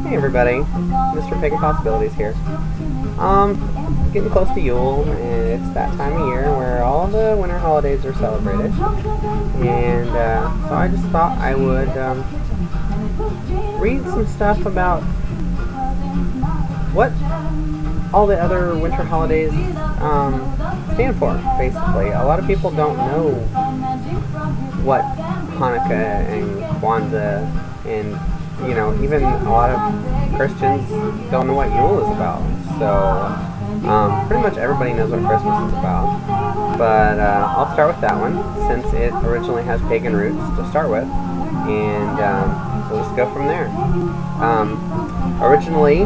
Hey everybody, Mr. Pagan Possibilities here. Getting close to Yule, and it's that time of year where all the winter holidays are celebrated. And so I just thought I would read some stuff about what all the other winter holidays stand for, basically. A lot of people don't know what Hanukkah and Kwanzaa and, you know, even a lot of Christians don't know what Yule is about. So, pretty much everybody knows what Christmas is about. But I'll start with that one, since it originally has pagan roots to start with. And we'll just go from there. Originally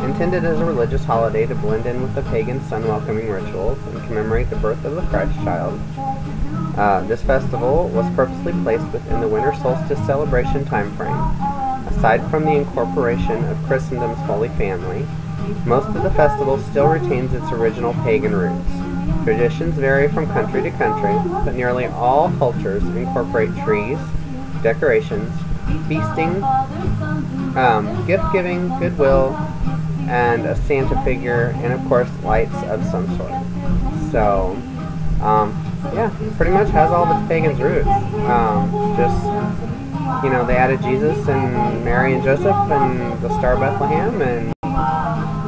intended as a religious holiday to blend in with the pagan sun-welcoming rituals and commemorate the birth of the Christ child. This festival was purposely placed within the winter solstice celebration timeframe. Aside from the incorporation of Christendom's Holy Family, most of the festival still retains its original pagan roots. Traditions vary from country to country, but nearly all cultures incorporate trees, decorations, feasting, gift-giving, goodwill, and a Santa figure, and of course lights of some sort. So, yeah, pretty much has all of its pagan's roots. Just, you know, they added Jesus and Mary and Joseph and the Star of Bethlehem, and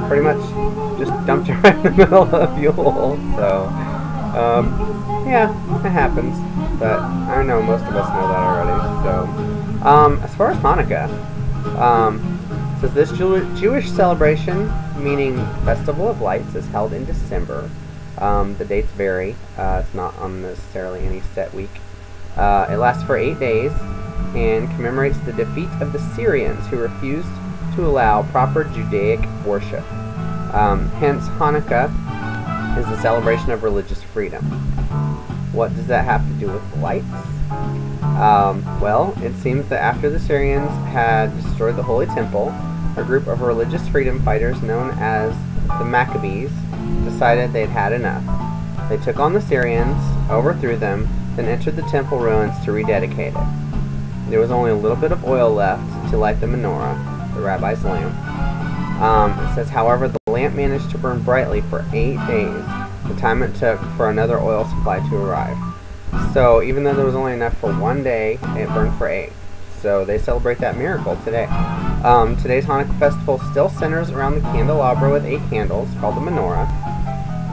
pretty much just dumped it right in the middle of Yule. So, yeah, it happens. But I know most of us know that already. So, as far as Hanukkah, it says this Jewish celebration, meaning Festival of Lights, is held in December. The dates vary. It's not on necessarily any set week. It lasts for 8 days and commemorates the defeat of the Syrians, who refused to allow proper Judaic worship. Hence, Hanukkah is the celebration of religious freedom. What does that have to do with lights? Well, it seems that after the Syrians had destroyed the Holy Temple, a group of religious freedom fighters known as the Maccabees decided they'd had enough. They took on the Syrians, overthrew them, then entered the temple ruins to rededicate it. There was only a little bit of oil left to light the menorah, the rabbi's lamp. It says, however, the lamp managed to burn brightly for 8 days, the time it took for another oil supply to arrive. So even though there was only enough for 1 day, it burned for 8. So they celebrate that miracle today. Today's Hanukkah festival still centers around the candelabra with 8 candles, called the menorah,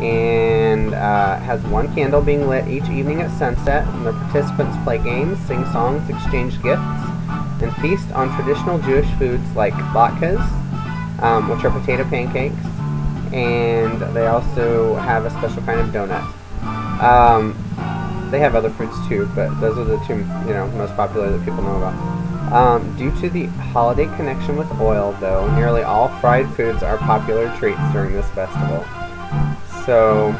and has 1 candle being lit each evening at sunset, and the participants play games, sing songs, exchange gifts, and feast on traditional Jewish foods like latkes, which are potato pancakes, and they also have a special kind of donut. They have other foods too, but those are the 2, you know, most popular that people know about. Due to the holiday connection with oil, though, nearly all fried foods are popular treats during this festival. So,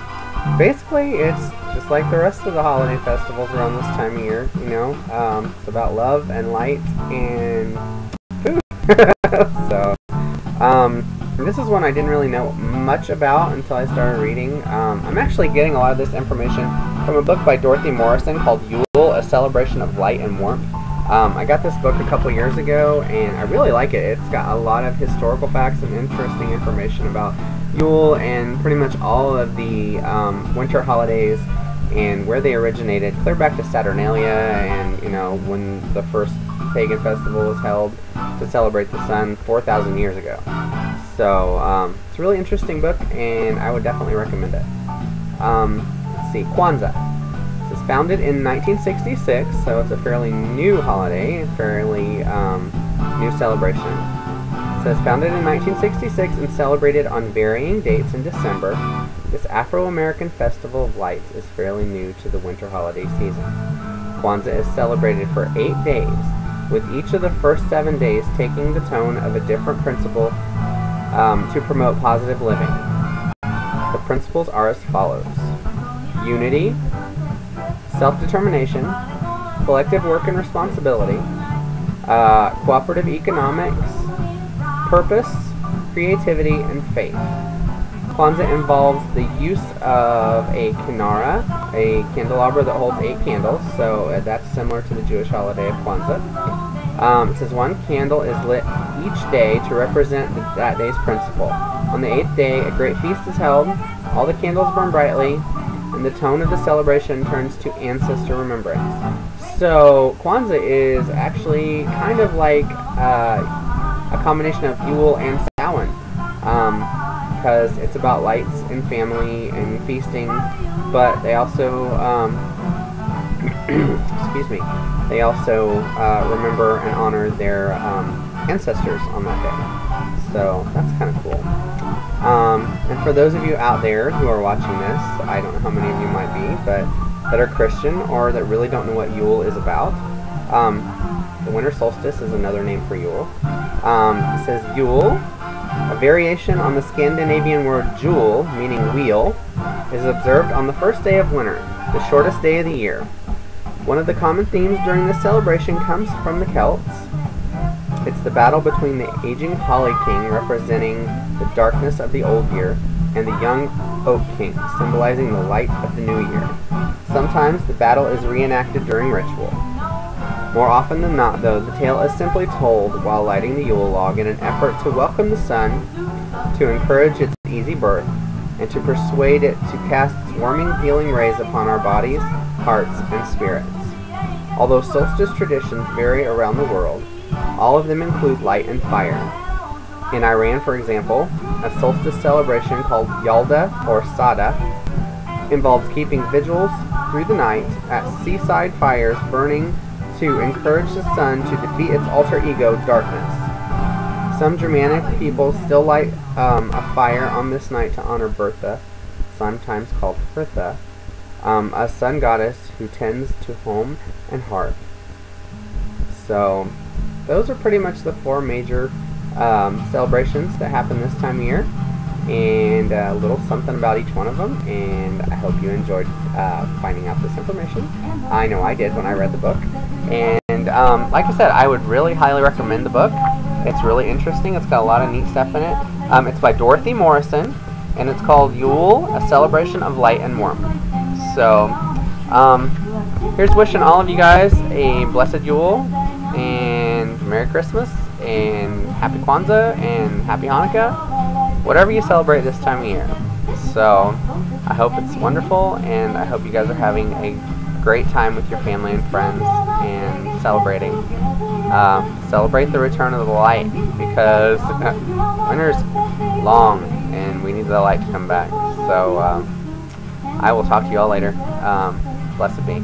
basically, it's just like the rest of the holiday festivals around this time of year, you know. It's about love and light and food. So, this is one I didn't really know much about until I started reading. I'm actually getting a lot of this information from a book by Dorothy Morrison called Yule, A Celebration of Light and Warmth. I got this book a couple years ago, and I really like it. It's got a lot of historical facts and interesting information about Yule and pretty much all of the winter holidays and where they originated, clear back to Saturnalia, and, you know, when the first pagan festival was held to celebrate the sun 4,000 years ago. So, it's a really interesting book, and I would definitely recommend it. Let's see, Kwanzaa. It was founded in 1966, so it's a fairly new holiday, fairly new celebration. It says, founded in 1966 and celebrated on varying dates in December, this Afro-American festival of lights is fairly new to the winter holiday season. Kwanzaa is celebrated for 8 days, with each of the first 7 days taking the tone of a different principle to promote positive living. The principles are as follows: unity, self-determination, collective work and responsibility, cooperative economics, purpose, creativity, and faith. Kwanzaa involves the use of a kinara, a candelabra that holds 8 candles, so that's similar to the Jewish holiday of Kwanzaa. It says one candle is lit each day to represent that day's principle. On the 8th day, a great feast is held. All the candles burn brightly, and the tone of the celebration turns to ancestor remembrance. So Kwanzaa is actually kind of like a combination of Yule and Samhain, because it's about lights and family and feasting, but they also excuse me, they also remember and honor their ancestors on that day. So that's kind of cool. And for those of you out there who are watching this, I don't know how many of you might be, but that are Christian or that really don't know what Yule is about, the winter solstice is another name for Yule. It says Yule, a variation on the Scandinavian word jule, meaning wheel, is observed on the first day of winter, the shortest day of the year. One of the common themes during this celebration comes from the Celts. It's the battle between the aging Holly King, representing the darkness of the old year, and the young Oak King, symbolizing the light of the new year. Sometimes the battle is reenacted during ritual. More often than not, though, the tale is simply told while lighting the Yule log in an effort to welcome the sun, to encourage its easy birth, and to persuade it to cast its warming, healing rays upon our bodies, hearts, and spirits. Although solstice traditions vary around the world, all of them include light and fire. In Iran, for example, a solstice celebration called Yalda or Sada involves keeping vigils through the night at seaside fires burning to encourage the sun to defeat its alter ego, darkness. Some Germanic peoples still light a fire on this night to honor Bertha, sometimes called Hertha, a sun goddess who tends to home and hearth. So those are pretty much the 4 major celebrations that happen this time of year, and a little something about each one of them, and I hope you enjoyed finding out this information. I know I did when I read the book, and like I said, I would really highly recommend the book. It's really interesting. It's got a lot of neat stuff in it. It's by Dorothy Morrison, and it's called Yule, A Celebration of Light and Warmth. So here's wishing all of you guys a blessed Yule, and Merry Christmas, and Happy Kwanzaa, and Happy Hanukkah, whatever you celebrate this time of year. So I hope it's wonderful, and I hope you guys are having a great time with your family and friends and celebrating. Celebrate the return of the light, because winter's long and we need the light to come back. So I will talk to you all later. Blessed be.